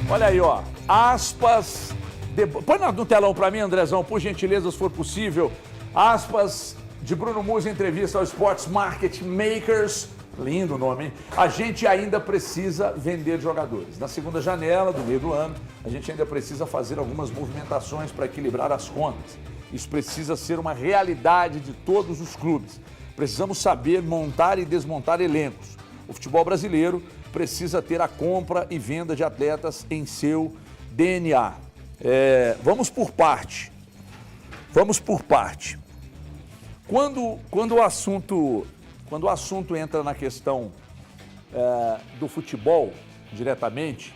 Olha aí, ó. Aspas. Põe no telão pra mim, Andrezão, por gentileza, se for possível. Aspas de Bruno Musi em entrevista ao Sports Market Makers. Lindo o nome, hein? A gente ainda precisa vender jogadores. Na segunda janela do meio do ano, a gente ainda precisa fazer algumas movimentações para equilibrar as contas. Isso precisa ser uma realidade de todos os clubes. Precisamos saber montar e desmontar elencos. O futebol brasileiro precisa ter a compra e venda de atletas em seu DNA. Vamos por parte. Vamos por parte. Quando o assunto entra na questão do futebol, diretamente,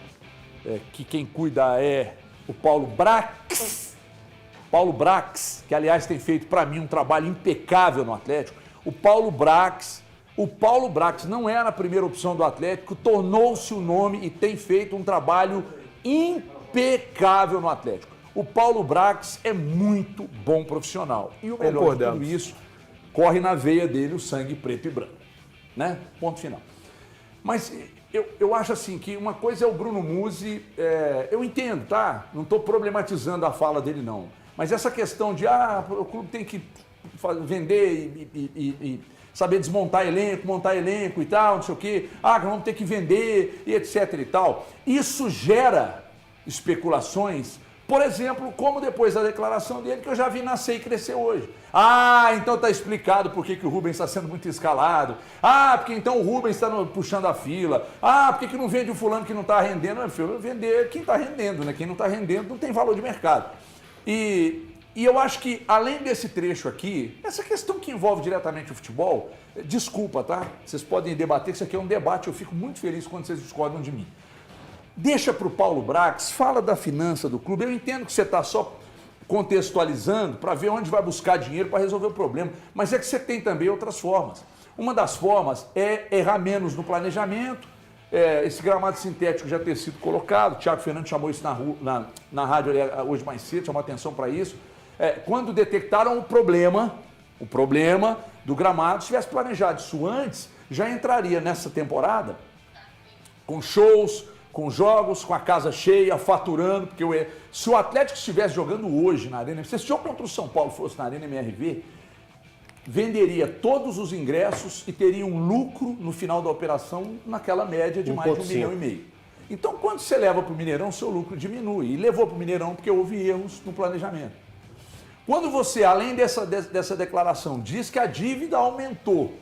que quem cuida é o Paulo Brax. Paulo Brax, que aliás tem feito para mim um trabalho impecável no Atlético. O Paulo Brax não era a primeira opção do Atlético, tornou-se o nome e tem feito um trabalho impecável no Atlético. O Paulo Brax é muito bom profissional. E o melhor de tudo isso, corre na veia dele o sangue preto e branco. Né? Ponto final. Mas eu acho assim que uma coisa é o Bruno Musi, eu entendo, tá? Não estou problematizando a fala dele, não. Mas essa questão de, o clube tem que vender e saber desmontar elenco, montar elenco e tal, não sei o quê. Vamos ter que vender e etc e tal. Isso gera especulações, por exemplo, como depois da declaração dele, que eu já vi nascer e crescer hoje. Então está explicado por que o Rubens está sendo muito escalado. Porque então o Rubens está puxando a fila. Por que não vende o fulano que não está rendendo? Meu filho, vender quem está rendendo, né? Quem não está rendendo não tem valor de mercado. E eu acho que, além desse trecho aqui, essa questão que envolve diretamente o futebol, desculpa, tá? Vocês podem debater, isso aqui é um debate, eu fico muito feliz quando vocês discordam de mim. Deixa para o Paulo Brax, fala da finança do clube. Eu entendo que você está só contextualizando para ver onde vai buscar dinheiro para resolver o problema, mas é que você tem também outras formas. Uma das formas é errar menos no planejamento, esse gramado sintético já ter sido colocado, o Thiago Fernandes chamou isso na rádio hoje mais cedo, chamou atenção para isso. Quando detectaram o problema do gramado, se tivesse planejado isso antes, já entraria nessa temporada com shows, com jogos, com a casa cheia, faturando, porque se o Atlético estivesse jogando hoje na Arena, se esse jogo contra o São Paulo fosse na Arena MRV, venderia todos os ingressos e teria um lucro no final da operação naquela média de mais de 1,5 milhão. Então, quando você leva para o Mineirão, seu lucro diminui. E levou para o Mineirão porque houve erros no planejamento. Quando você, além dessa declaração, diz que a dívida aumentou,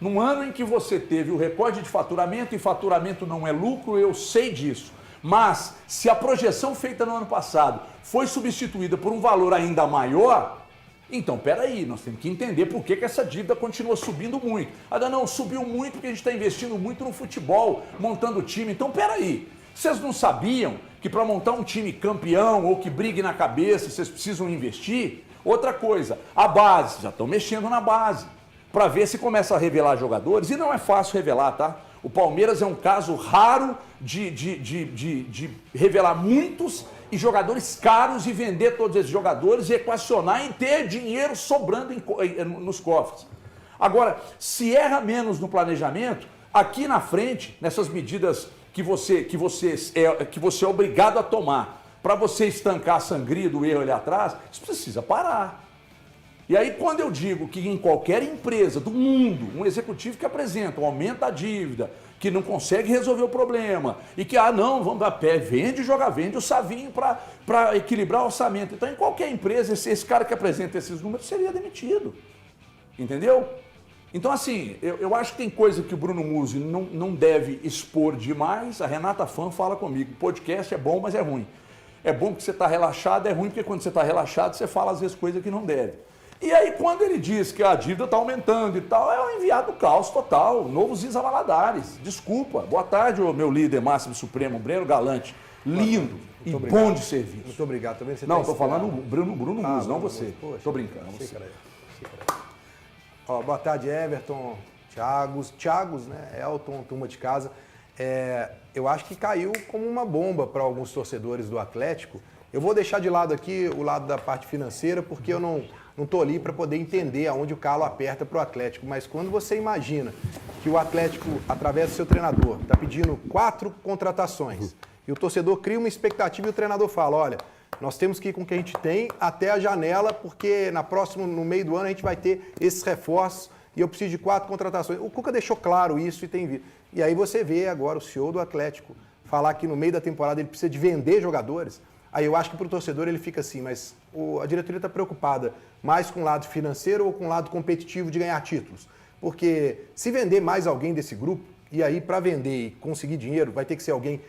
num ano em que você teve o recorde de faturamento, e faturamento não é lucro, eu sei disso. Mas, se a projeção feita no ano passado foi substituída por um valor ainda maior, então, peraí, nós temos que entender por que essa dívida continua subindo muito. Não, subiu muito porque a gente está investindo muito no futebol, montando time. Então, peraí, vocês não sabiam que para montar um time campeão ou que brigue na cabeça, vocês precisam investir? Outra coisa, a base, já estão mexendo na base, para ver se começa a revelar jogadores, e não é fácil revelar, tá? O Palmeiras é um caso raro de revelar muitos e jogadores caros e vender todos esses jogadores e equacionar e ter dinheiro sobrando nos cofres. Agora, se erra menos no planejamento, aqui na frente, nessas medidas que você é obrigado a tomar para você estancar a sangria do erro ali atrás, isso precisa parar. E aí, quando eu digo que em qualquer empresa do mundo, um executivo que apresenta um aumento da dívida, que não consegue resolver o problema, e que, não, vamos dar pé, vende o Savinho para equilibrar o orçamento. Então, em qualquer empresa, esse cara que apresenta esses números seria demitido. Entendeu? Então, assim, eu acho que tem coisa que o Bruno Musi não deve expor demais. A Renata Fã fala comigo, podcast é bom, mas é ruim. É bom porque você está relaxado, é ruim porque quando você está relaxado, você fala às vezes coisa que não deve. E aí, quando ele diz que a dívida está aumentando e tal, é um enviado do caos total, novo Ziza Valadares. Desculpa. Boa tarde, meu líder máximo supremo, Breno Galante. Lindo e bom de serviço. Muito obrigado. Também você não, estou falando Bruno Musi, não você. Estou brincando. Boa tarde, Everton, Thiagos, né? Elton, turma de casa. Eu acho que caiu como uma bomba para alguns torcedores do Atlético. Eu vou deixar de lado aqui o lado da parte financeira, porque eu não estou ali para poder entender aonde o calo aperta para o Atlético. Mas quando você imagina que o Atlético, através do seu treinador, está pedindo 4 contratações E o torcedor cria uma expectativa e o treinador fala, olha, nós temos que ir com o que a gente tem até a janela, porque no meio do ano a gente vai ter esses reforços e eu preciso de 4 contratações. O Cuca deixou claro isso e tem visto. E aí você vê agora o CEO do Atlético falar que no meio da temporada ele precisa de vender jogadores. Aí eu acho que para o torcedor ele fica assim, mas a diretoria está preocupada mais com o lado financeiro ou com o lado competitivo de ganhar títulos? Porque se vender mais alguém desse grupo, e aí para vender e conseguir dinheiro vai ter que ser alguém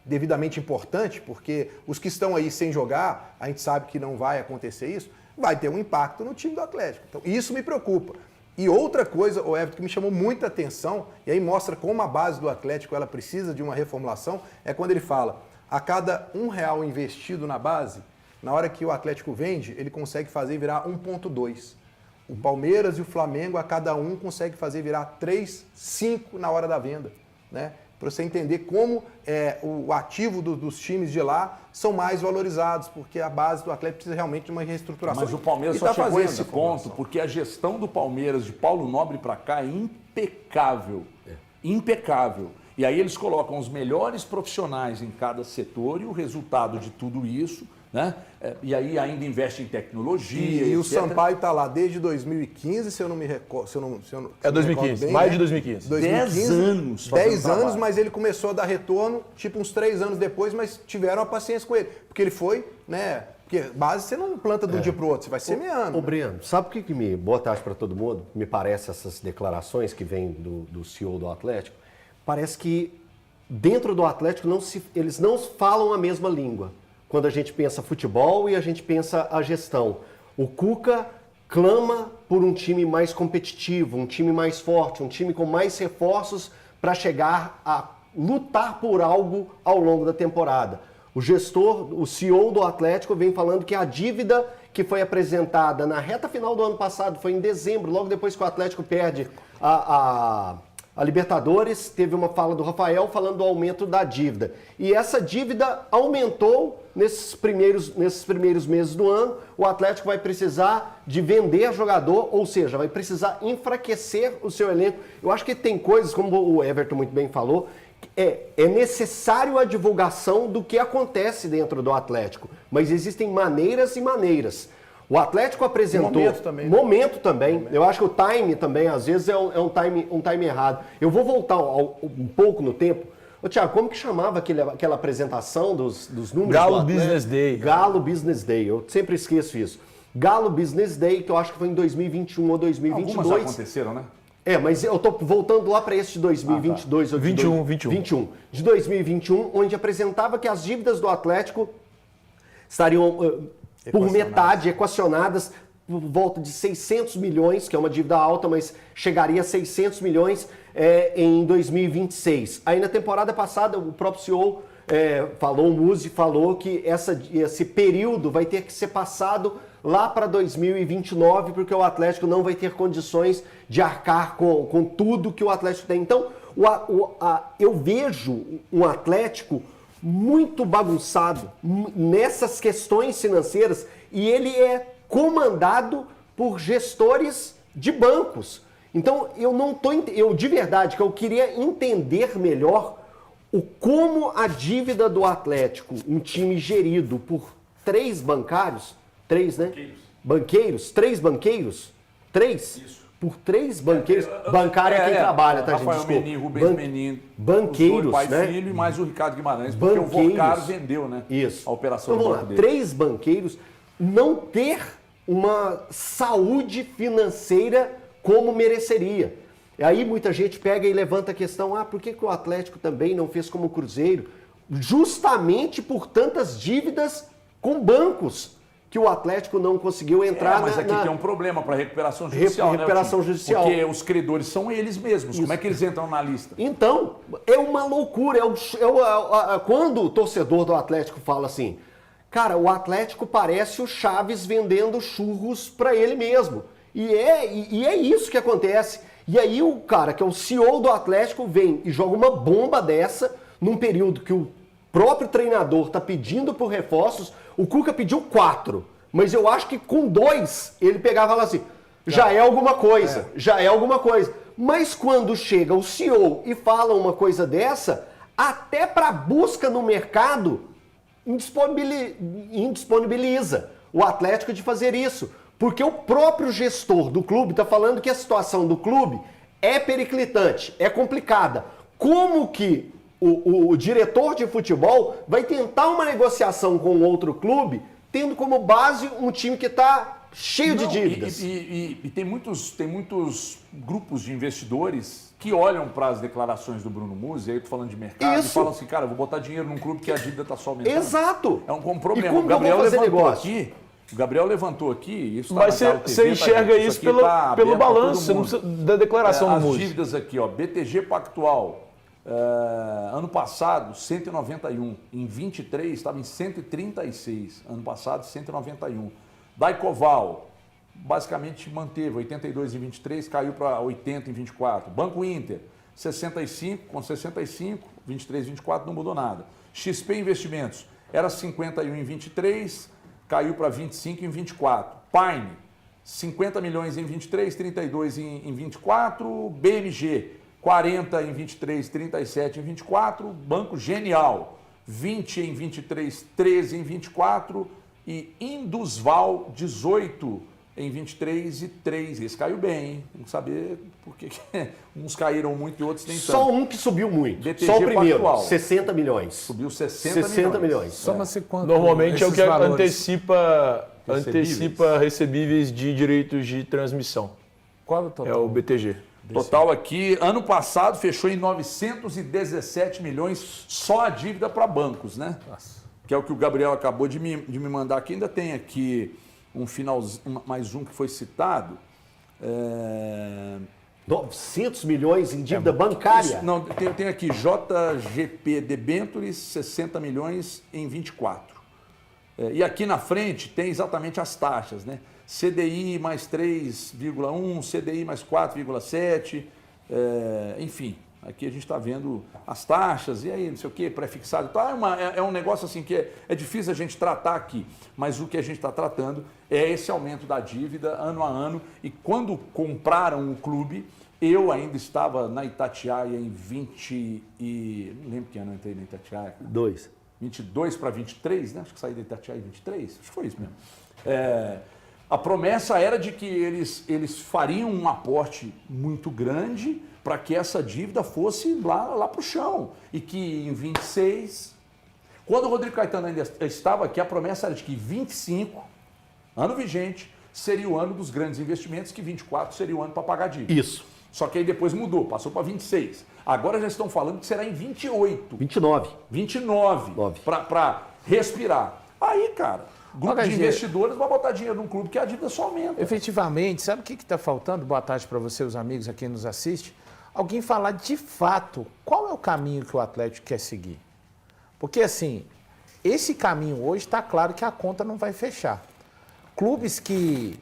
devidamente importante, porque os que estão aí sem jogar, a gente sabe que não vai acontecer isso, vai ter um impacto no time do Atlético. Então isso me preocupa. E outra coisa, o Everton, que me chamou muita atenção, e aí mostra como a base do Atlético ela precisa de uma reformulação, é quando ele fala, a cada R$1 investido na base, na hora que o Atlético vende, ele consegue fazer virar 1,2. O Palmeiras e o Flamengo, a cada um, consegue fazer virar 3, 5 na hora da venda, né? Para você entender como o ativo dos times de lá são mais valorizados, porque a base do Atlético precisa realmente de uma reestruturação. Mas o Palmeiras só chegou a esse ponto porque a gestão do Palmeiras, de Paulo Nobre para cá, é impecável. Impecável. E aí eles colocam os melhores profissionais em cada setor e o resultado de tudo isso, né? E aí ainda investe em tecnologia. E o Sampaio está lá desde 2015, se eu não me recordo. 2015, bem, maio de 2015. 10 anos. 10 anos, mas ele começou a dar retorno, tipo uns 3 anos depois, mas tiveram a paciência com ele. Porque ele foi, né? Porque base você não planta de um dia para o outro, você vai semeando. Ô, Breno, sabe o que me... Boa tarde para todo mundo. Me parece essas declarações que vêm do CEO do Atlético. Parece que dentro do Atlético eles não falam a mesma língua. Quando a gente pensa futebol e a gente pensa a gestão. O Cuca clama por um time mais competitivo, um time mais forte, um time com mais reforços para chegar a lutar por algo ao longo da temporada. O gestor, o CEO do Atlético vem falando que a dívida que foi apresentada na reta final do ano passado, foi em dezembro, logo depois que o Atlético perde a Libertadores, teve uma fala do Rafael falando do aumento da dívida. E essa dívida aumentou nesses primeiros meses do ano. O Atlético vai precisar de vender jogador, ou seja, vai precisar enfraquecer o seu elenco. Eu acho que tem coisas, como o Everton muito bem falou, é necessário a divulgação do que acontece dentro do Atlético. Mas existem maneiras e maneiras. O Atlético apresentou... Momento também. Né? Momento também. Eu acho que o time também, às vezes, é um time errado. Eu vou voltar um pouco no tempo. Ô, Thiago, como que chamava aquela apresentação dos números? Galo Business Day. Galo Business Day. Eu sempre esqueço isso. Galo Business Day, que eu acho que foi em 2021 ou 2022. Algumas aconteceram, né? Mas eu tô voltando lá para esse de 2022. Tá. 21. De 2021, onde apresentava que as dívidas do Atlético estariam... por metade, equacionadas por volta de 600 milhões, que é uma dívida alta, mas chegaria a 600 milhões em 2026. Aí na temporada passada, o próprio CEO o Musi falou que esse período vai ter que ser passado lá para 2029, porque o Atlético não vai ter condições de arcar com tudo que o Atlético tem. Então, eu vejo um Atlético muito bagunçado nessas questões financeiras e ele é comandado por gestores de bancos. Então, eu de verdade que eu queria entender melhor como a dívida do Atlético, um time gerido por 3 banqueiros? 3 banqueiros? 3? Isso. Por 3 banqueiros. Bancário é quem trabalha, tá, Rafael gente? Desculpa. Menin, Rubens Menin. Banqueiros, pai né? Filho e mais o Ricardo Guimarães, porque o Vocaro vendeu, né? Isso. A operação então, do vamos lá, banco dele. 3 banqueiros não ter uma saúde financeira como mereceria. E aí muita gente pega e levanta a questão, por que o Atlético também não fez como o Cruzeiro? Justamente por tantas dívidas com bancos que o Atlético não conseguiu entrar mas aqui tem um problema para recuperação judicial, recuperação judicial. Porque os credores são eles mesmos. Isso. Como é que eles entram na lista? Então, é uma loucura. Quando o torcedor do Atlético fala assim, cara, o Atlético parece o Chaves vendendo churros para ele mesmo. E é isso que acontece. E aí o cara, que é o CEO do Atlético, vem e joga uma bomba dessa num período que o próprio treinador está pedindo por reforços. O Cuca pediu 4, mas eu acho que com 2 ele pegava e falava assim, já é alguma coisa. Mas quando chega o CEO e fala uma coisa dessa, até para busca no mercado, indisponibiliza o Atlético de fazer isso. Porque o próprio gestor do clube está falando que a situação do clube é periclitante, é complicada. Como que o diretor de futebol vai tentar uma negociação com outro clube, tendo como base um time que está cheio de dívidas? E tem muitos grupos de investidores que olham para as declarações do Bruno Musi, aí eu tô falando de mercado, e falam assim, cara, eu vou botar dinheiro num clube que a dívida está só aumentando. Exato. É um problema. E como O Gabriel que eu vou fazer levantou negócio? aqui. O Gabriel levantou aqui, isso Mas você enxerga isso pelo balanço, você não precisa da declaração do Musi. As dívidas aqui, ó, BTG Pactual, ano passado, 191. Em 23, estava em 136. Ano passado, 191. Daicoval, basicamente manteve, 82 em 23, caiu para 80 em 24. Banco Inter, 65, com 65, 23 em 24, não mudou nada. XP Investimentos, era 51 em 23, caiu para 25 em 24. Pine, 50 milhões em 23, 32 em 24. BMG, 40 em 23, 37 em 24. Banco Genial, 20 em 23, 13 em 24. E Indusval, 18 em 23 e 3. Esse caiu bem, hein? Vamos saber por que uns caíram muito e outros nem tanto. Só um que subiu muito. BTG Só o primeiro, Pactual. 60 milhões. Subiu 60 milhões. Soma-se quanto? Normalmente é o que esses valores? antecipa recebíveis de direitos de transmissão. Qual é o total? É o BTG. Total aqui, ano passado fechou em 917 milhões só a dívida para bancos, né? Nossa. Que é o que o Gabriel acabou de me mandar aqui. Ainda tem aqui mais um que foi citado. 900 milhões em dívida bancária. Isso, não, tem aqui JGP Debentures, 60 milhões em 24. E aqui na frente tem exatamente as taxas, né? CDI mais 3,1, CDI mais 4,7, enfim. Aqui a gente está vendo as taxas, e aí, não sei o quê, pré-fixado e tal. É um negócio assim que é difícil a gente tratar aqui, mas o que a gente está tratando é esse aumento da dívida ano a ano. E quando compraram o clube, eu ainda estava na Itatiaia em 20 e... Não lembro que ano eu entrei na Itatiaia. 22 para 23, né? Acho que saí da Itatiaia em 23, acho que foi isso mesmo. A promessa era de que eles fariam um aporte muito grande para que essa dívida fosse lá para o chão. E que em 26, quando o Rodrigo Caetano ainda estava aqui, a promessa era de que 25, ano vigente, seria o ano dos grandes investimentos, que 24 seria o ano para pagar a dívida. Isso. Só que aí depois mudou, passou para 26. Agora já estão falando que será em 28. 29. 29, para respirar. Aí, cara, grupo de investidores vai botar dinheiro num clube que a dívida só aumenta. Efetivamente, sabe o que está faltando? Boa tarde para você, os amigos aqui nos assiste. Alguém falar de fato qual é o caminho que o Atlético quer seguir. Porque, assim, esse caminho hoje está claro que a conta não vai fechar. Clubes que...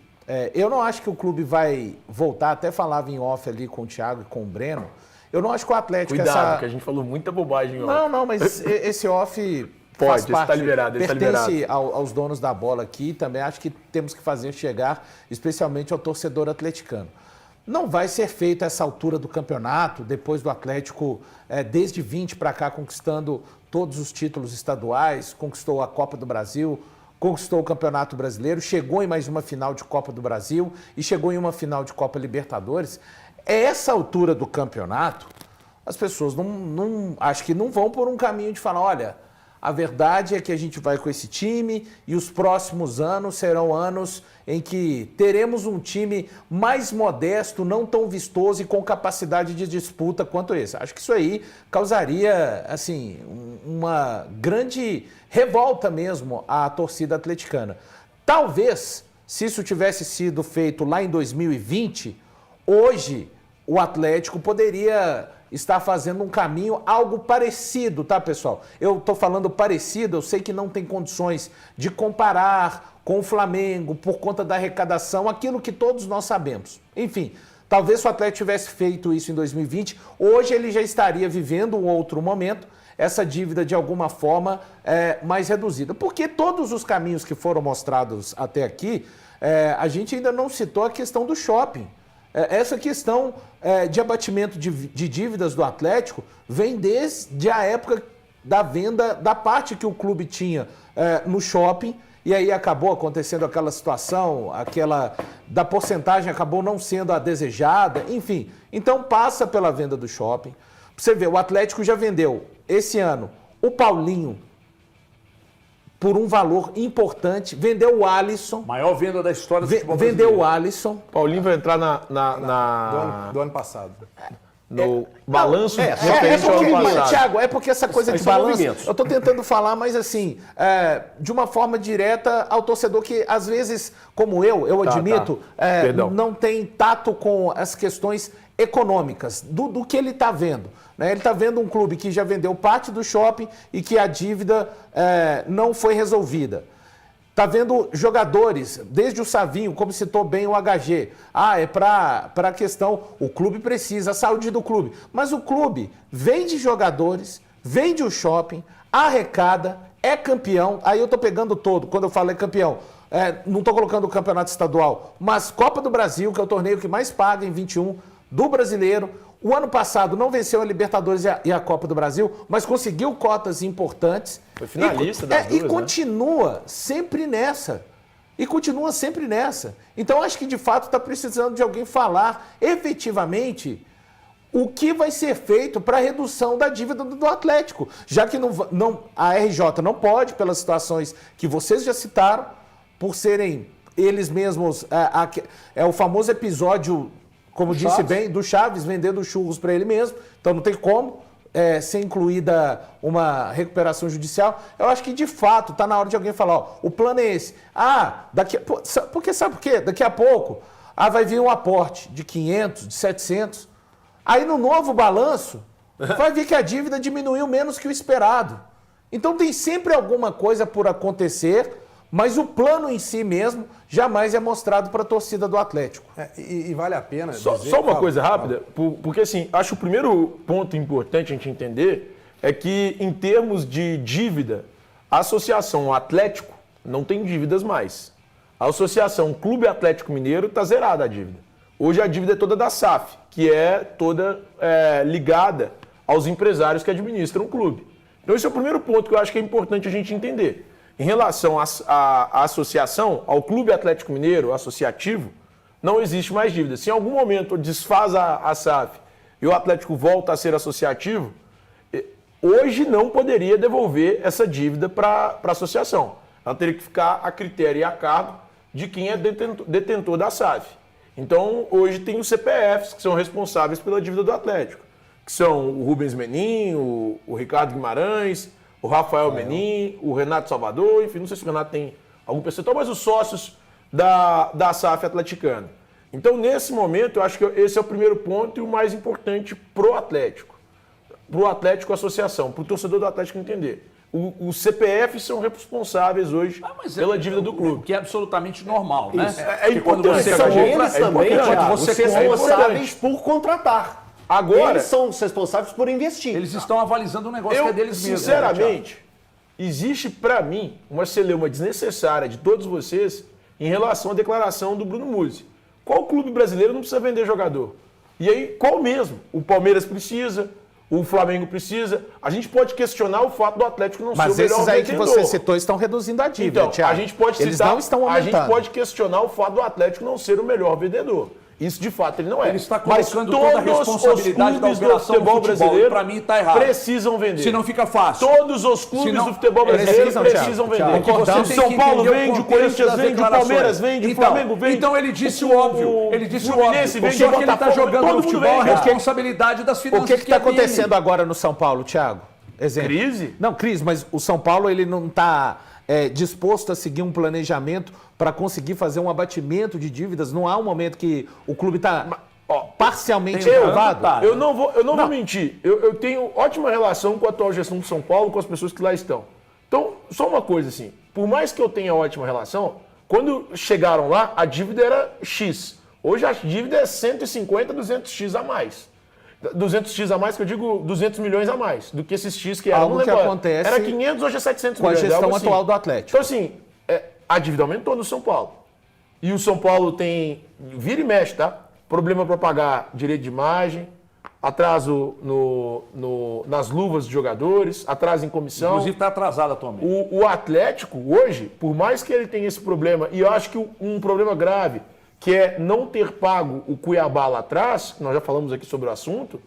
eu não acho que o clube vai voltar, até falava em off ali com o Thiago e com o Breno. Eu não acho que o Atlético... Cuidado, que a gente falou muita bobagem off. Não, mas esse off... Pode, faz parte, está liberado, pertence aos donos da bola aqui. Também acho que temos que fazer chegar, especialmente ao torcedor atleticano. Não vai ser feito a essa altura do campeonato, depois do Atlético, desde 20 para cá, conquistando todos os títulos estaduais, conquistou a Copa do Brasil, conquistou o Campeonato Brasileiro, chegou em mais uma final de Copa do Brasil e chegou em uma final de Copa Libertadores. Essa altura do campeonato, as pessoas acho que não vão por um caminho de falar, olha... A verdade é que a gente vai com esse time e os próximos anos serão anos em que teremos um time mais modesto, não tão vistoso e com capacidade de disputa quanto esse. Acho que isso aí causaria, assim, uma grande revolta mesmo à torcida atleticana. Talvez, se isso tivesse sido feito lá em 2020, hoje o Atlético poderia... está fazendo um caminho, algo parecido, tá, pessoal? Eu estou falando parecido, eu sei que não tem condições de comparar com o Flamengo por conta da arrecadação, aquilo que todos nós sabemos. Enfim, talvez se o Atlético tivesse feito isso em 2020, hoje ele já estaria vivendo um outro momento, essa dívida de alguma forma mais reduzida. Porque todos os caminhos que foram mostrados até aqui, a gente ainda não citou a questão do shopping. Essa questão de abatimento de dívidas do Atlético vem desde a época da venda da parte que o clube tinha no shopping, e aí acabou acontecendo aquela situação, da porcentagem acabou não sendo a desejada, enfim. Então passa pela venda do shopping. Você vê, o Atlético já vendeu esse ano o Paulinho por um valor importante, vendeu o Alisson. Maior venda da história do futebol Vendeu brasileiro. o Alisson. Paulinho vai entrar Do ano passado. no balanço referente ao porque, ano passado. Thiago, é porque essa coisa de são balanço, movimentos. eu estou tentando falar, mas assim, de uma forma direta ao torcedor que, às vezes, como eu admito, Perdão. não tem tato com as questões econômicas do que ele está vendo. Né? Ele está vendo um clube que já vendeu parte do shopping e que a dívida não foi resolvida. Está vendo jogadores, desde o Savinho, como citou bem o HG. É para a questão, o clube precisa, a saúde do clube. Mas o clube vende jogadores, vende o shopping, arrecada, é campeão. Aí eu estou pegando todo, quando eu falo campeão. Não estou colocando o campeonato estadual, mas Copa do Brasil, que é o torneio que mais paga em 21, do brasileiro. O ano passado não venceu a Libertadores e a Copa do Brasil, mas conseguiu cotas importantes. Foi finalista das duas, E continua sempre nessa. Então, acho que, de fato, está precisando de alguém falar efetivamente o que vai ser feito para a redução da dívida do Atlético. Já que a RJ não pode, pelas situações que vocês já citaram, por serem eles mesmos... É o famoso episódio... Como disse bem, do Chaves vendendo churros para ele mesmo. Então não tem como ser incluída uma recuperação judicial. Eu acho que, de fato, está na hora de alguém falar, o plano é esse. Porque sabe por quê? Daqui a pouco vai vir um aporte de 500, de 700. Aí no novo balanço, vai ver que a dívida diminuiu menos que o esperado. Então tem sempre alguma coisa por acontecer, mas o plano em si mesmo jamais é mostrado para a torcida do Atlético. E vale a pena Só uma coisa rápida, porque assim, acho que o primeiro ponto importante a gente entender é que, em termos de dívida, a associação Atlético não tem dívidas mais. A associação Clube Atlético Mineiro está zerada a dívida. Hoje a dívida é toda da SAF, que é toda ligada aos empresários que administram o clube. Então esse é o primeiro ponto que eu acho que é importante a gente entender. Em relação à associação, ao Clube Atlético Mineiro, associativo, não existe mais dívida. Se em algum momento desfaz a SAF e o Atlético volta a ser associativo, hoje não poderia devolver essa dívida para a associação. Ela teria que ficar a critério e a cargo de quem é detentor da SAF. Então, hoje tem os CPFs que são responsáveis pela dívida do Atlético, que são o Rubens Menin, o Ricardo Guimarães, o Rafael Menin, o Renato Salvador, enfim, não sei se o Renato tem algum percentual, mas os sócios da SAF atleticana. Então, nesse momento, eu acho que esse é o primeiro ponto e o mais importante pro Atlético. Pro Atlético Associação, pro torcedor do Atlético entender. Os CPFs são responsáveis hoje pela dívida do clube. O que é absolutamente normal, né? É importante. São eles também, Thiago, os responsáveis por contratar. Agora, eles são os responsáveis por investir. Eles estão avalizando um negócio que é deles mesmos. Sinceramente, existe para mim uma celeuma desnecessária de todos vocês em relação à declaração do Bruno Musi. Qual clube brasileiro não precisa vender jogador? E aí, qual mesmo? O Palmeiras precisa, o Flamengo precisa. A gente pode questionar o fato do Atlético não ser o melhor vendedor. Mas esses aí que você citou estão reduzindo a dívida, Então, Thiago. a gente pode Eles citar, não estão aumentando. a gente pode questionar o fato do Atlético não ser o melhor vendedor. Isso, de fato, ele não é. Ele está Mas colocando toda a responsabilidade da todos os clubes do operação do futebol futebol, brasileiro e pra mim tá errado. precisam vender. Se não fica fácil. Todos os clubes Senão- do futebol brasileiro precisam vender. Thiago, O você tem São que Paulo entender o vende, o contexto Corinthians das vende, o declarações. Palmeiras vende, o Flamengo vende. Então ele disse o óbvio. Ele disse o óbvio. Fluminense vende, Só que ele está Botafogo, jogando todo no mundo futebol a vende. responsabilidade das O finanças. que está é dele. acontecendo agora no São Paulo, Thiago? Exemplo. Crise? Não, crise, mas o São Paulo ele não está disposto a seguir um planejamento para conseguir fazer um abatimento de dívidas. Não há um momento que o clube está parcialmente tem um aprovado. tá. Eu não vou mentir. Eu tenho ótima relação com a atual gestão do São Paulo, com as pessoas que lá estão. Então, só uma coisa assim. Por mais que eu tenha ótima relação, quando chegaram lá, a dívida era X. Hoje a dívida é 150, 200X a mais. 200X a mais, que eu digo 200 milhões a mais do que esses X que eram. Algo não que lembro, acontece era 500, hoje é 700 com a milhões. gestão algo assim. atual do Atlético. Então, assim, a dívida aumentou no São Paulo. E o São Paulo vira e mexe, tá? problema para pagar direito de imagem, atraso nas luvas de jogadores, atraso em comissão. Inclusive está atrasado atualmente. O Atlético, hoje, por mais que ele tenha esse problema, e eu acho que um problema grave, que é não ter pago o Cuiabá lá atrás, nós já falamos aqui sobre o assunto,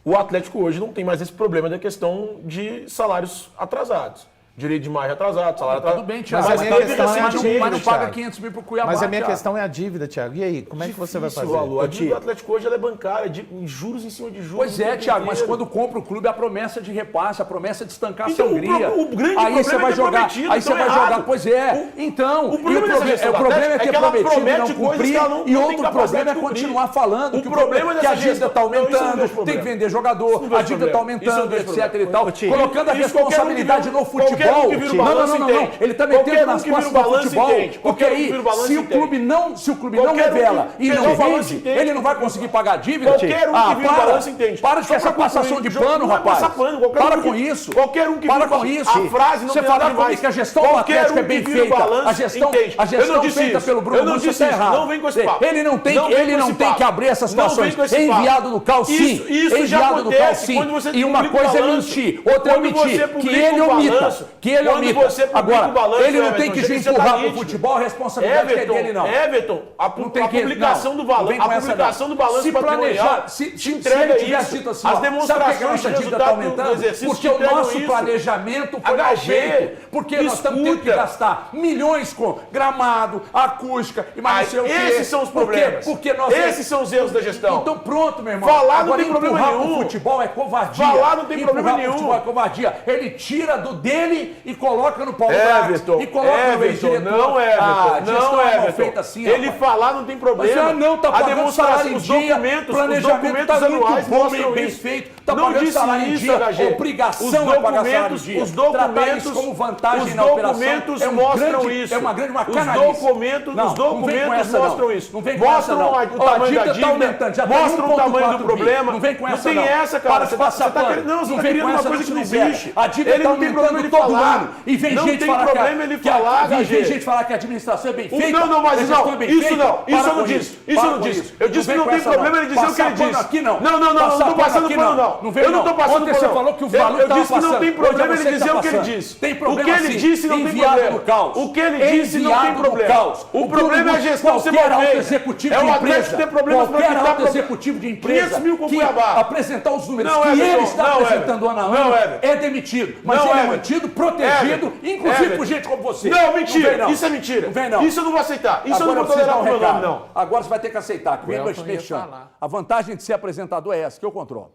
o Atlético hoje não tem mais esse problema da questão de salários atrasados. Direito de imagem atrasado, salário atrasado. Tudo bem, Thiago. Mas a minha questão é a mas dívida, não paga Thiago. 500 mil pro Cuiabá, Mas a minha Thiago. questão é a dívida, Thiago. E aí, como é que você vai fazer? Valor. A dívida do Atlético hoje ela é bancária, de juros em cima de juros. Pois o é, tempo Thiago, mas inteiro. quando compra o clube, a promessa de repasse, a promessa de estancar a Então, sangria. o grande aí problema você vai é ter jogar, prometido, aí você então vai é jogar, errado. então, O e problema dessa gestão o do problema é Atlético ter é que ela prometido e não promete coisas cumprir, que ela não e tem outro capacidade problema é de cumprir. continuar falando O problema que dessa a dívida gestão- está não, isso não aumentando, deixa tem problema. que vender Isso jogador, não a deixa dívida está problema. Isso não aumentando, deixa etc e problema. tal, Ô, Tio, colocando a isso qualquer um que responsabilidade vira- no qualquer um futebol. que vira o Não, balanço não, entende. ele está Qualquer metendo um nas que vira costas o do balanço futebol, entende. porque Qualquer um que aí, vira o balanço se o entende. clube não Qualquer um que revela e vira não o balanço vende, entende. ele não vai conseguir pagar a dívida. Qualquer um que vira o balanço entende. Para de Só essa pra passação concluir, de pano, não é rapaz. passar pano, qualquer Para um que- com isso. qualquer um que Para vira o com isso. a frase não Você tem nada falar demais. comigo que a gestão do Qualquer Atlético é um bem que vira o feita. balanço A gestão entende. Eu feita não disse pelo isso. Bruno Eu não Lúcio disse está isso. errado. Não vem com esse papo. Ele não tem Não vem com esse que papo. abrir essas Não vem situações. com esse É papo. enviado no CAL, sim. Isso É já enviado no CAL, acontece sim. quando você E uma publica o coisa é balanço. mentir, outra é Quando você omitir. Que publica ele o omita. balanço. Que ele Quando omita. você publica Agora, o balanço, ele não tem Everton, que você tá empurrar pro nítido. futebol a responsabilidade que é dele, não. Everton, a publicação do balanço, vem com essa, não. do balanço se patrimonial planejar, se entrega ele tivesse isso. dito assim, As ó, demonstrações sabe por que a nossa de dívida está resultado do aumentando? exercício Porque o entregam nosso isso. planejamento foi mal HG, feito. Porque nós estamos tendo que escuta. gastar milhões com gramado, acústica e mais não sei o quê. Esses são os problemas. Porque nós... Esses são os erros da gestão. Então pronto, meu irmão. Falar não Agora, tem problema empurrar nenhum. pro futebol é covardia. Falar não tem problema Empurrar pro nenhum. futebol é covardia. Ele tira do dele e coloca no Paulo Everton, Brax. E coloca no Everton, ex-diretor. não, Everton, Ah, não, gestão é mal Everton. feita assim, Ele rapaz. falar não tem problema. Mas já não, tá a pagando demonstração, salário em os dia, documentos planejamento tá muito anuais bom, mostram bem isso. feito, tá não pagando disse salário em isso, dia, HG. obrigação é pagar salário em dia. Os Tratar documentos, isso como vantagem os na operação documentos é um mostram grande, isso. É uma grande, uma os canalice. documentos, Não, os documentos mostram isso. Não vem com essa, Mostram não. o Ó, a tamanho da dívida tá dívida, aumentando, já tá mostram o 1,4 tamanho do bi. problema. Não vem com essa, tem não. essa, cara. Para de passar pano. querendo, não, você Não tá vem querendo com uma essa, coisa não que não quiser. existe. A dívida Ele tá não tem problema ele aumentando todo falar. ano. E vem Não gente tem falar problema ele falar, vem HG. gente falar que a administração é bem feita. Não, mas que a gestão não, é bem isso feita. não, isso Para eu não com disse, Para isso eu não com disse. isso. Eu disse que vem não com tem essa, problema ele dizer o que Passar ele pano disse. aqui, não. Não, não Passar tô passando aqui, pano, não. Não vem, Eu não tô passando Ontem pano, você não. falou que o valor Eu tava disse que não tem passando. problema Hoje ele você dizer tá o que ele passando. disse. Tem O problema que ele sim. disse não tem Enviado problema. no caos. O que ele disse não tem Enviado no problema. caos. O problema é a gestão ser Qualquer mal alto feita. executivo É de o Atlético empresa, ter problemas pra qualquer quitar alto executivo de empresa 500 mil com que Cuiabá. apresentar os números Não, que Everton, ele está não, apresentando Everton. ano a Não, ano Everton. é demitido. Mas Não, ele é Everton. mantido, protegido, Everton. inclusive Everton. por gente como você. Não, mentira. vem, não. Isso é mentira. Não vem, não. Isso eu não vou aceitar. Isso eu Agora não vou preciso dar tolerar um pro meu nome, recado. não. Agora você vai ter que aceitar, que vem Elton meu ia mexendo. falar. A vantagem de ser apresentador é essa, que eu controlo.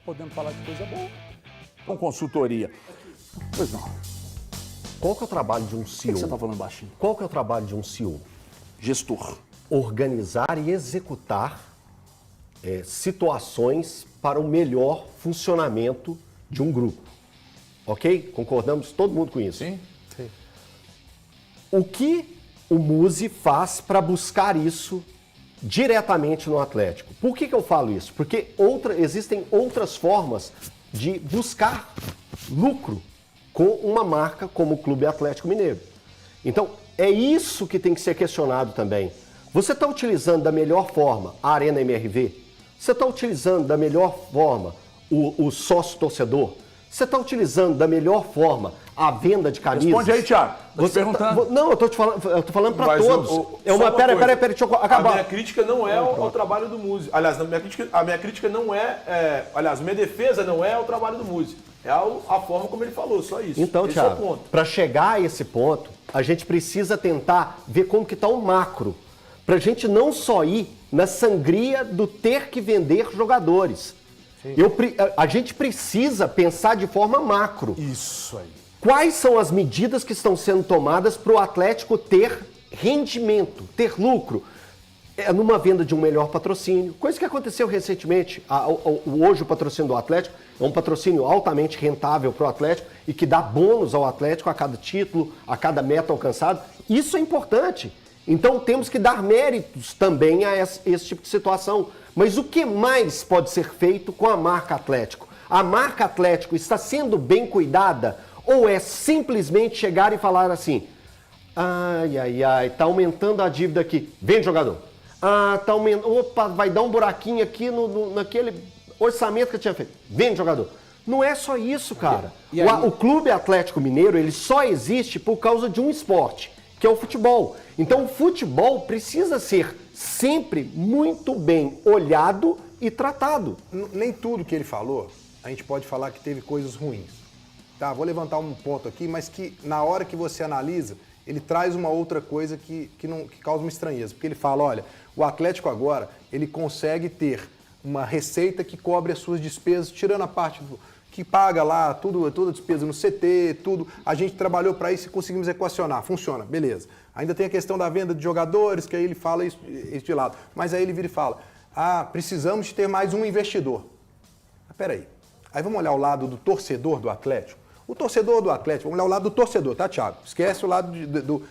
Podemos falar de coisa boa. Com consultoria. Pois não. Qual que é o trabalho de um Por que CEO? você está falando baixinho? Qual que é o trabalho de um CEO? Gestor. Organizar e executar situações para o melhor funcionamento de um grupo. Ok? Concordamos todo mundo com isso? Sim? O que o Muzi faz para buscar isso diretamente no Atlético? Por que eu falo isso? Porque existem outras formas de buscar lucro com uma marca como o Clube Atlético Mineiro. Então, é isso que tem que ser questionado também. Você está utilizando da melhor forma a Arena MRV? Você está utilizando da melhor forma o sócio-torcedor? Você está utilizando da melhor forma a venda de camisas? Responde aí, Thiago. Tô te Você perguntando. não, eu tô falando para Mas todos. Peraí, deixa eu A acabar. minha crítica não é ao trabalho do Muzi. Aliás, a minha crítica não aliás, minha defesa não é ao trabalho do Muzi. É a forma como ele falou, só isso. Então, esse é o Thiago, ponto. para chegar a esse ponto, a gente precisa tentar ver como que está o macro. Para a gente não só ir na sangria do ter que vender jogadores. A gente precisa pensar de forma macro. Isso aí. Quais são as medidas que estão sendo tomadas para o Atlético ter rendimento, ter lucro? Numa venda de um melhor patrocínio, coisa que aconteceu recentemente. Hoje o patrocínio do Atlético é um patrocínio altamente rentável para o Atlético e que dá bônus ao Atlético a cada título, a cada meta alcançada. Isso é importante. Então temos que dar méritos também a esse tipo de situação. Mas o que mais pode ser feito com a marca Atlético? A marca Atlético está sendo bem cuidada ou é simplesmente chegar e falar assim: ai, tá aumentando a dívida aqui, vende jogador. Ah, tá aumentando. Opa, vai dar um buraquinho aqui naquele orçamento que eu tinha feito. Vende jogador. Não é só isso, cara. E aí? O Clube Atlético Mineiro, ele só existe por causa de um esporte, que é o futebol. Então o futebol precisa ser sempre muito bem olhado e tratado. Nem tudo que ele falou, a gente pode falar que teve coisas ruins. Tá, vou levantar um ponto aqui, mas que na hora que você analisa, ele traz uma outra coisa que causa uma estranheza. Porque ele fala, olha, o Atlético agora, ele consegue ter uma receita que cobre as suas despesas, tirando a parte que paga lá, toda a despesa no CT, tudo. A gente trabalhou para isso e conseguimos equacionar. Funciona, beleza. Ainda tem a questão da venda de jogadores, que aí ele fala isso de lado. Mas aí ele vira e fala, precisamos de ter mais um investidor. Mas peraí, aí vamos olhar o lado do torcedor do Atlético. O torcedor do Atlético, vamos olhar o lado do torcedor, tá, Thiago? Esquece o lado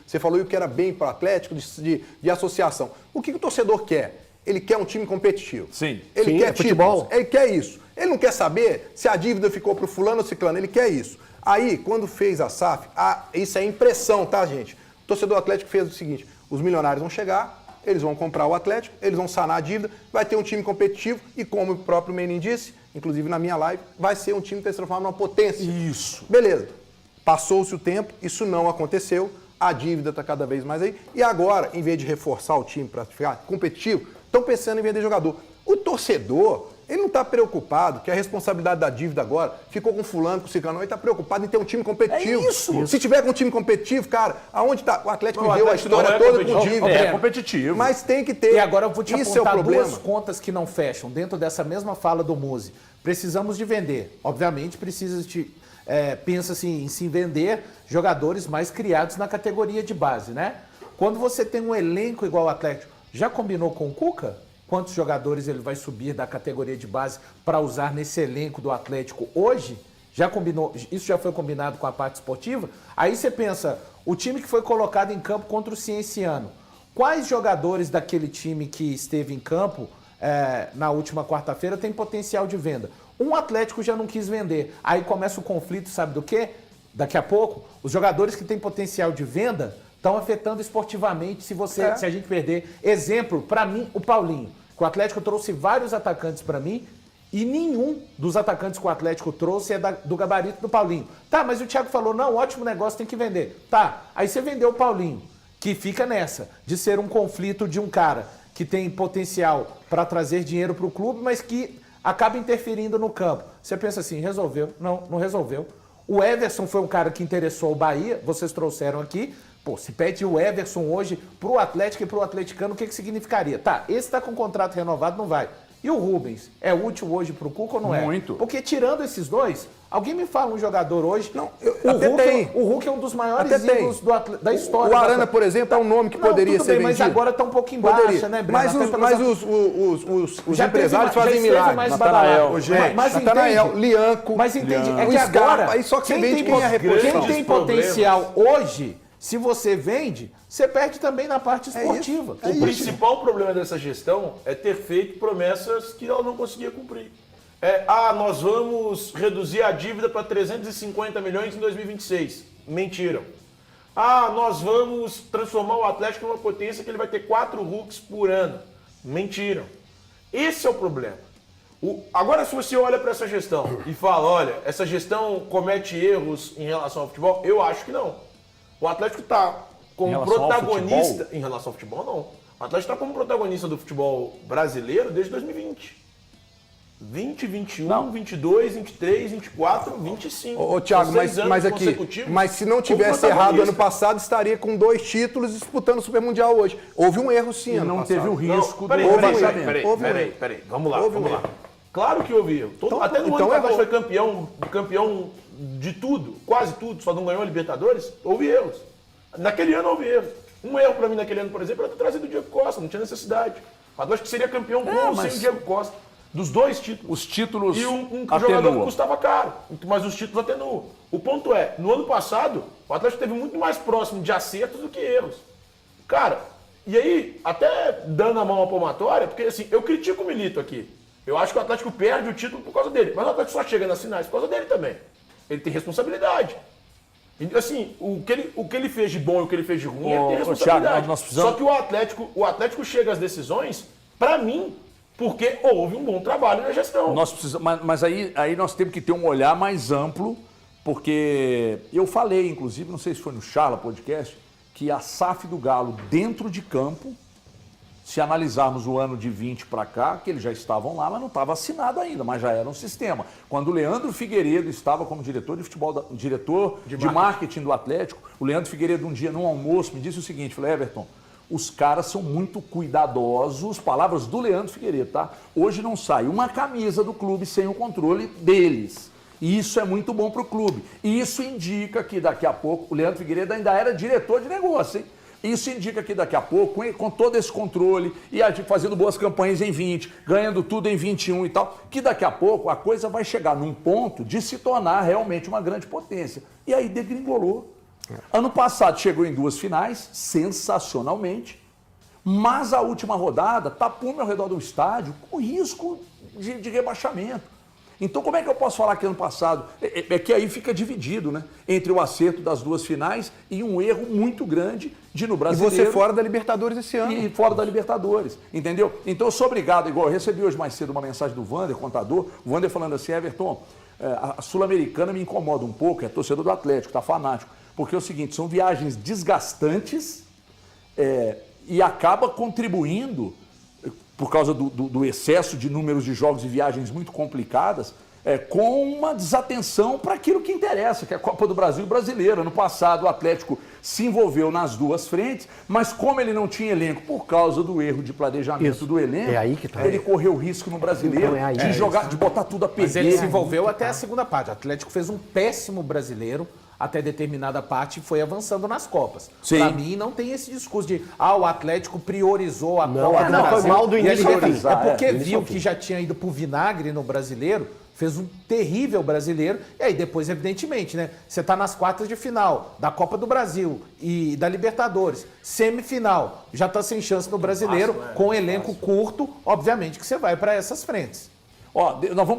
você falou que era bem para o Atlético, de associação. O que o torcedor quer? Ele quer um time competitivo. Sim. Ele quer futebol. títulos. Ele quer isso. Ele não quer saber se a dívida ficou para o fulano ou ciclano. Ele quer isso. Aí, quando fez a SAF, isso é impressão, tá, gente? O torcedor do Atlético fez o seguinte, os milionários vão chegar, eles vão comprar o Atlético, eles vão sanar a dívida, vai ter um time competitivo e, como o próprio Menin disse, inclusive na minha live, vai ser um time que vai se transformar numa potência. Isso. Beleza. Passou-se o tempo, isso não aconteceu, a dívida está cada vez mais aí. E agora, em vez de reforçar o time para ficar competitivo, estão pensando em vender jogador. O torcedor, ele não está preocupado que a responsabilidade da dívida agora ficou com fulano, com ciclano, ele está preocupado em ter um time competitivo. É isso. Se tiver com um time competitivo, cara, aonde está? O Atlético O viveu a Atlético história não é toda com competitivo. dívida. É competitivo. Mas tem que ter. E agora eu vou te Isso é o apontar problema. duas contas que não fecham dentro dessa mesma fala do Muzi. Precisamos de vender. Obviamente, pensa-se em se vender jogadores mais criados na categoria de base, né? Quando você tem um elenco igual o Atlético, já combinou com o Cuca? Quantos jogadores ele vai subir da categoria de base para usar nesse elenco do Atlético hoje? Já combinou? Isso já foi combinado com a parte esportiva? Aí você pensa, o time que foi colocado em campo contra o Cienciano, quais jogadores daquele time que esteve em campo na última quarta-feira tem potencial de venda? Um Atlético já não quis vender. Aí começa o conflito, sabe do quê? Daqui a pouco, os jogadores que têm potencial de venda estão afetando esportivamente se a gente perder. Exemplo, para mim, o Paulinho. Que o Atlético trouxe vários atacantes para mim e nenhum dos atacantes que o Atlético trouxe é do gabarito do Paulinho. Tá, mas o Thiago falou, não, ótimo negócio, tem que vender. Tá, aí você vendeu o Paulinho, que fica nessa, de ser um conflito de um cara que tem potencial para trazer dinheiro para o clube, mas que acaba interferindo no campo. Você pensa assim, resolveu? Não, não resolveu. O Everson foi um cara que interessou o Bahia, vocês trouxeram aqui. Pô, se pede o Everson hoje pro Atlético e pro atleticano, o que significaria? Tá, esse tá com contrato renovado, não vai. E o Rubens, é útil hoje pro Cuca ou não é? Muito. Porque tirando esses dois, alguém me fala um jogador hoje... Não, o Hulk é um dos maiores ídolos da história. O Arana, por exemplo, é um nome que poderia tudo ser bem, vendido. mas agora tá um pouco em baixa, né, Breno? Mas os empresários fazem milagres. Natanael, Mas Natanael, entende? Lianco, Mas entende, é o que Scarpa, agora... aí só que você vende quem é reposição. Quem tem potencial hoje, se você vende, você perde também na parte esportiva. O principal problema dessa gestão é ter feito promessas que ela não conseguia cumprir. Nós vamos reduzir a dívida para 350 milhões em 2026. Mentiram. Nós vamos transformar o Atlético numa potência que ele vai ter 4 Hulks por ano. Mentiram. Esse é o problema. Agora, se você olha para essa gestão e fala, olha, essa gestão comete erros em relação ao futebol, eu acho que não. O Atlético está como protagonista... Em relação ao futebol, não. O Atlético está como protagonista do futebol brasileiro desde 2020. 20, 21, 22, 23, 24, 25. Ô, Thiago, mas se não tivesse errado ano passado, estaria com 2 títulos disputando o Super Mundial hoje. Houve um erro sim, ano passado. Teve o risco do Peraí, vamos lá. Claro que houve erro. Até no ano que o Atlético foi campeão de tudo, quase tudo, só não ganhou a Libertadores, houve erros. Naquele ano houve erros. Um erro pra mim naquele ano, por exemplo, era ter trazido o Diego Costa, não tinha necessidade. O Atlético seria campeão com ou sem o Diego Costa. Dos 2 títulos. Os títulos e um jogador que custava caro, mas os títulos atenuam. O ponto é, no ano passado, o Atlético esteve muito mais próximo de acertos do que erros. Cara, e aí, até dando a mão à palmatória, porque assim, eu critico o Milito aqui. Eu acho que o Atlético perde o título por causa dele, mas o Atlético só chega nas finais por causa dele também. Ele tem responsabilidade. Assim, o que ele fez de bom e o que ele fez de ruim, ele tem Thiago, responsabilidade. nós precisamos... Só que o Atlético chega às decisões, pra mim, porque houve um bom trabalho na gestão. Nós precisamos, mas aí nós temos que ter um olhar mais amplo, porque eu falei, inclusive, não sei se foi no Charla Podcast, que a SAF do Galo dentro de campo, se analisarmos o ano de 20 para cá, que eles já estavam lá, mas não estava assinado ainda, mas já era um sistema. Quando o Leandro Figueiredo estava como diretor de futebol, diretor de marketing do Atlético, o Leandro Figueiredo um dia num almoço me disse o seguinte, falei, Everton, os caras são muito cuidadosos, palavras do Leandro Figueiredo, tá? Hoje não sai uma camisa do clube sem o controle deles. E isso é muito bom para o clube. E isso indica que daqui a pouco, o Leandro Figueiredo ainda era diretor de negócio, hein? Isso indica que daqui a pouco, com todo esse controle, e fazendo boas campanhas em 20, ganhando tudo em 21 e tal, que daqui a pouco a coisa vai chegar num ponto de se tornar realmente uma grande potência. E aí degringolou. Ano passado chegou em 2 finais, sensacionalmente, mas a última rodada tapou ao redor do estádio com risco de rebaixamento. Então, como é que eu posso falar que ano passado... É que aí fica dividido, né? Entre o acerto das 2 finais e um erro muito grande de no Brasileiro... E você fora da Libertadores esse ano. E fora da Libertadores, entendeu? Então, eu sou obrigado, igual eu recebi hoje mais cedo uma mensagem do Wander, contador, o Wander falando assim, Everton, a Sul-Americana me incomoda um pouco, é torcedor do Atlético, tá fanático, porque é o seguinte, são viagens desgastantes e acaba contribuindo... por causa do excesso de números de jogos e viagens muito complicadas, com uma desatenção para aquilo que interessa, que é a Copa do Brasil brasileira. No passado, o Atlético se envolveu nas 2 frentes, mas como ele não tinha elenco por causa do erro de planejamento do elenco, ele correu risco no brasileiro de botar tudo a perder. Mas ele se envolveu até a segunda parte. O Atlético fez um péssimo brasileiro, até determinada parte, foi avançando nas Copas. Para mim, não tem esse discurso de o Atlético priorizou a Copa do Brasil. Foi mal do início ao fim. É porque viu que já tinha ido pro vinagre no brasileiro, fez um terrível brasileiro, e aí depois, evidentemente, né? Você tá nas quartas de final da Copa do Brasil e da Libertadores, semifinal, já tá sem chance no brasileiro, com um elenco curto, obviamente que você vai para essas frentes. Ó, nós vamos